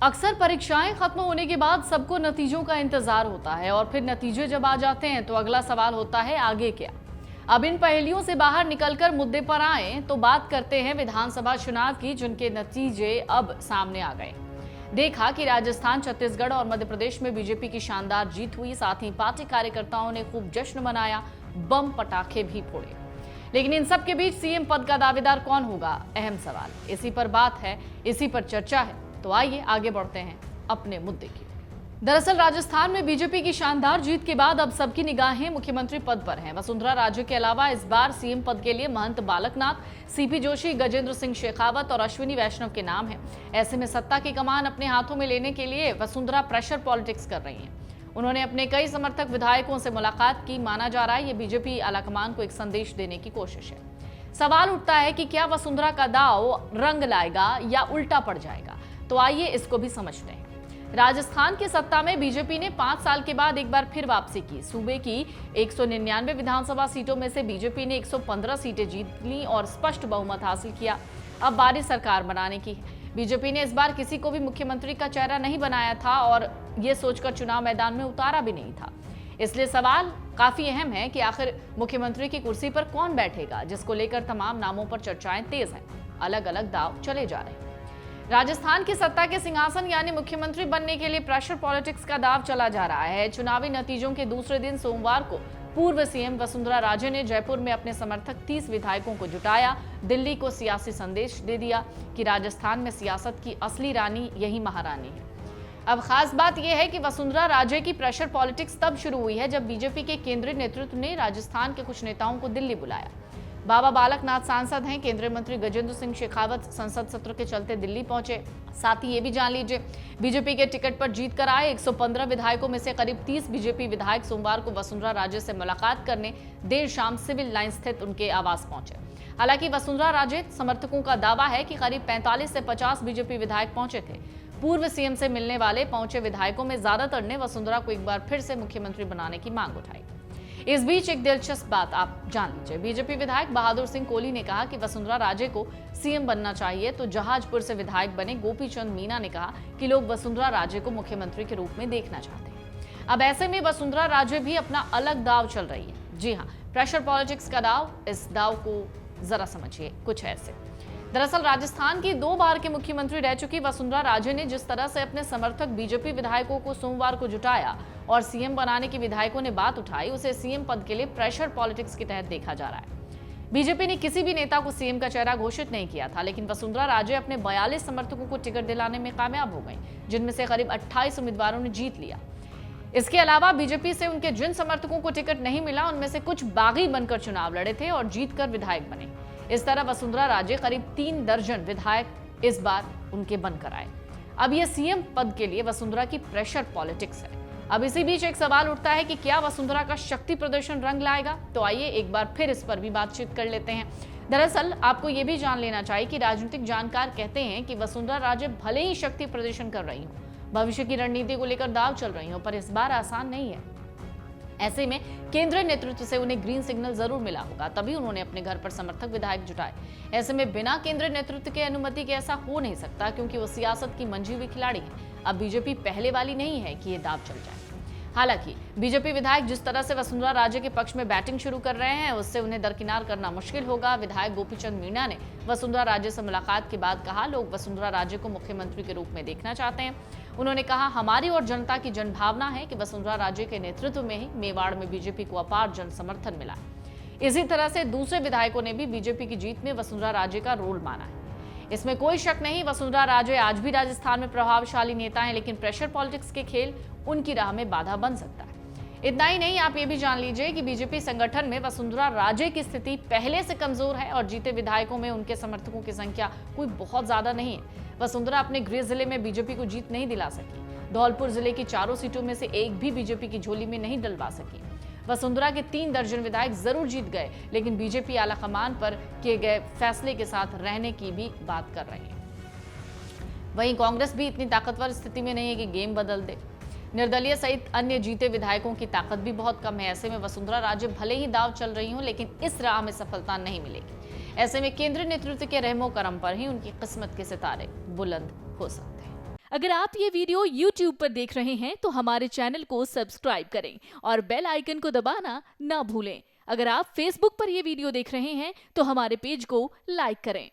अक्सर परीक्षाएं खत्म होने के बाद सबको नतीजों का इंतजार होता है और फिर नतीजे जब आ जाते हैं तो अगला सवाल होता है आगे क्या। अब इन पहेलियों से बाहर निकलकर मुद्दे पर आए तो बात करते हैं विधानसभा चुनाव की, जिनके नतीजे अब सामने आ गए। देखा कि राजस्थान, छत्तीसगढ़ और मध्य प्रदेश में बीजेपी की शानदार जीत हुई। साथ ही पार्टी कार्यकर्ताओं ने खूब जश्न मनाया, बम पटाखे भी फोड़े। लेकिन इन सब के बीच सीएम पद का दावेदार कौन होगा, अहम सवाल। इसी पर बात है, इसी पर चर्चा है। तो आइए आगे बढ़ते हैं अपने मुद्दे की। दरअसल राजस्थान में बीजेपी की शानदार जीत के बाद अब सबकी निगाहें मुख्यमंत्री पद पर हैं। वसुंधरा राजे के अलावा इस बार सीएम पद के लिए महंत बालकनाथ, सीपी जोशी, गजेंद्र सिंह शेखावत और अश्विनी वैष्णव के नाम हैं। ऐसे में सत्ता की कमान अपने हाथों में लेने के लिए वसुंधरा प्रेशर पॉलिटिक्स कर रही हैं। उन्होंने अपने कई समर्थक विधायकों से मुलाकात की। माना जा रहा है ये बीजेपी आलाकमान को एक संदेश देने की कोशिश है। सवाल उठता है कि क्या वसुंधरा का दांव रंग लाएगा या उल्टा पड़ जाएगा। तो आइए इसको भी समझते हैं। राजस्थान की सत्ता में बीजेपी ने 5 साल के बाद एक बार फिर वापसी की। सूबे की 199 विधानसभा सीटों में से बीजेपी ने 115 सीटें जीत ली और स्पष्ट बहुमत हासिल किया। अब बारी सरकार बनाने की है। बीजेपी ने इस बार किसी को भी मुख्यमंत्री का चेहरा नहीं बनाया था और ये सोचकर चुनाव मैदान में उतारा भी नहीं था। इसलिए सवाल काफी अहम है कि आखिर मुख्यमंत्री की कुर्सी पर कौन बैठेगा, जिसको लेकर तमाम नामों पर चर्चाएं तेज हैं। अलग अलग दांव चले जा रहे हैं। राजस्थान की सत्ता के सिंहासन यानी मुख्यमंत्री बनने के लिए प्रेशर पॉलिटिक्स का दांव चला जा रहा है। चुनावी नतीजों के दूसरे दिन सोमवार को पूर्व सीएम वसुंधरा राजे ने जयपुर में अपने समर्थक 30 विधायकों को जुटाया। दिल्ली को सियासी संदेश दे दिया कि राजस्थान में सियासत की असली रानी यही महारानी है। अब खास बात यह है कि वसुंधरा राजे की प्रेशर पॉलिटिक्स तब शुरू हुई है जब बीजेपी के केंद्रीय नेतृत्व ने राजस्थान के कुछ नेताओं को दिल्ली बुलाया। बाबा बालकनाथ सांसद हैं, केंद्रीय मंत्री गजेंद्र सिंह शेखावत संसद सत्र के चलते दिल्ली पहुंचे। साथ ही ये भी जान लीजिए, बीजेपी के टिकट पर जीत कर आए 115 विधायकों में से करीब 30 बीजेपी विधायक सोमवार को वसुंधरा राजे से मुलाकात करने देर शाम सिविल लाइन स्थित उनके आवास पहुंचे। हालांकि वसुंधरा राजे समर्थकों का दावा है कि करीब 45 से 50 बीजेपी विधायक पहुंचे थे। पूर्व सीएम से मिलने वाले पहुंचे विधायकों में ज्यादातर ने वसुंधरा को एक बार फिर से मुख्यमंत्री बनाने की मांग उठाई। इस बीच एक दिलचस्प बात आप जान लीजिए। बीजेपी विधायक बहादुर सिंह कोहली ने कहा कि वसुंधरा राजे को सीएम बनना चाहिए, तो जहाजपुर से विधायक बने गोपी चंद मीना ने कहा कि लोग वसुंधरा राजे को मुख्यमंत्री के रूप में देखना चाहते हैं। अब ऐसे में वसुंधरा राजे भी अपना अलग दाव चल रही है। जी हाँ, प्रेशर पॉलिटिक्स का दाव। इस दाव को जरा समझिए कुछ ऐसे। दरअसल राजस्थान की 2 बार के मुख्यमंत्री रह चुकी वसुंधरा राजे ने जिस तरह से अपने समर्थक बीजेपी विधायकों को सोमवार को जुटाया और सीएम बनाने की विधायकों ने बात उठाई, उसे सीएम पद के लिए प्रेशर पॉलिटिक्स के तहत देखा जा रहा है। बीजेपी ने किसी भी नेता को सीएम का चेहरा घोषित नहीं किया था, लेकिन वसुंधरा राजे अपने 42 समर्थकों को टिकट दिलाने में कामयाब हो गई, जिनमें से करीब 28 उम्मीदवारों ने जीत लिया। इसके अलावा बीजेपी से उनके जिन समर्थकों को टिकट नहीं मिला, उनमें से कुछ बागी बनकर चुनाव लड़े थे और जीतकर विधायक बने। इस तरह वसुंधरा राजे करीब 3 दर्जन विधायक इस बार उनके बनकर आए। अब यह सीएम पद के लिए वसुंधरा की प्रेशर पॉलिटिक्स है। अब इसी बीच एक सवाल उठता है कि क्या वसुंधरा का शक्ति प्रदर्शन रंग लाएगा। तो आइए एक बार फिर इस पर भी बातचीत कर लेते हैं। दरअसल आपको यह भी जान लेना चाहिए कि राजनीतिक जानकार कहते हैं कि वसुंधरा राजे भले ही शक्ति प्रदर्शन कर रही हो, भविष्य की रणनीति को लेकर दाव चल रही हो, पर इस बार आसान नहीं है। ऐसे में केंद्रीय नेतृत्व से उन्हें ग्रीन सिग्नल जरूर मिला होगा, तभी उन्होंने अपने घर पर समर्थक विधायक जुटाए। ऐसे में बिना केंद्रीय नेतृत्व के अनुमति के ऐसा हो नहीं सकता, क्योंकि वो सियासत की मंझी हुई खिलाड़ी है। अब बीजेपी पहले वाली नहीं है कि ये दाव चल जाए। हालांकि बीजेपी विधायक जिस तरह से वसुंधरा राजे के पक्ष में बैटिंग शुरू कर रहे हैं, उससे उन्हें दरकिनार करना मुश्किल होगा। विधायक गोपी चंद मीना ने वसुंधरा राजे से मुलाकात के बाद कहा, लोग वसुंधरा राजे को मुख्यमंत्री के रूप में देखना चाहते हैं। उन्होंने कहा, हमारी और जनता की जनभावना है कि वसुंधरा राजे के नेतृत्व में ही मेवाड़ में बीजेपी को अपार जन समर्थन मिला। इसी तरह से दूसरे विधायकों ने भी बीजेपी की जीत में वसुंधरा राजे का रोल माना है। इसमें कोई शक नहीं, वसुंधरा राजे आज भी राजस्थान में प्रभावशाली नेता हैं, लेकिन प्रेशर पॉलिटिक्स के खेल उनकी राह में बाधा बन सकता है। इतना ही नहीं, आप ये भी जान लीजिए कि बीजेपी संगठन में वसुंधरा राजे की स्थिति पहले से कमजोर है और जीते विधायकों में उनके समर्थकों की संख्या कोई बहुत ज्यादा नहीं है। वसुंधरा अपने गृह जिले में बीजेपी को जीत नहीं दिला सकी। धौलपुर जिले की 4 सीटों में से एक भी बीजेपी की झोली में नहीं डलवा सकी। वसुंधरा के 3 दर्जन विधायक जरूर जीत गए, लेकिन बीजेपी आलाकमान पर किए गए फैसले के साथ रहने की भी बात कर रहे हैं। वहीं कांग्रेस भी इतनी ताकतवर स्थिति में नहीं है कि गेम बदल दे। निर्दलीय सहित अन्य जीते विधायकों की ताकत भी बहुत कम है। ऐसे में वसुंधरा राजे भले ही दाव चल रही हों, लेकिन इस राह में सफलता नहीं मिलेगी। ऐसे में केंद्रीय नेतृत्व के रहमो करम पर ही उनकी किस्मत के सितारे बुलंद हो सकते हैं। अगर आप ये वीडियो YouTube पर देख रहे हैं तो हमारे चैनल को सब्सक्राइब करें और बेल आइकन को दबाना ना भूलें। अगर आप Facebook पर ये वीडियो देख रहे हैं तो हमारे पेज को लाइक करें।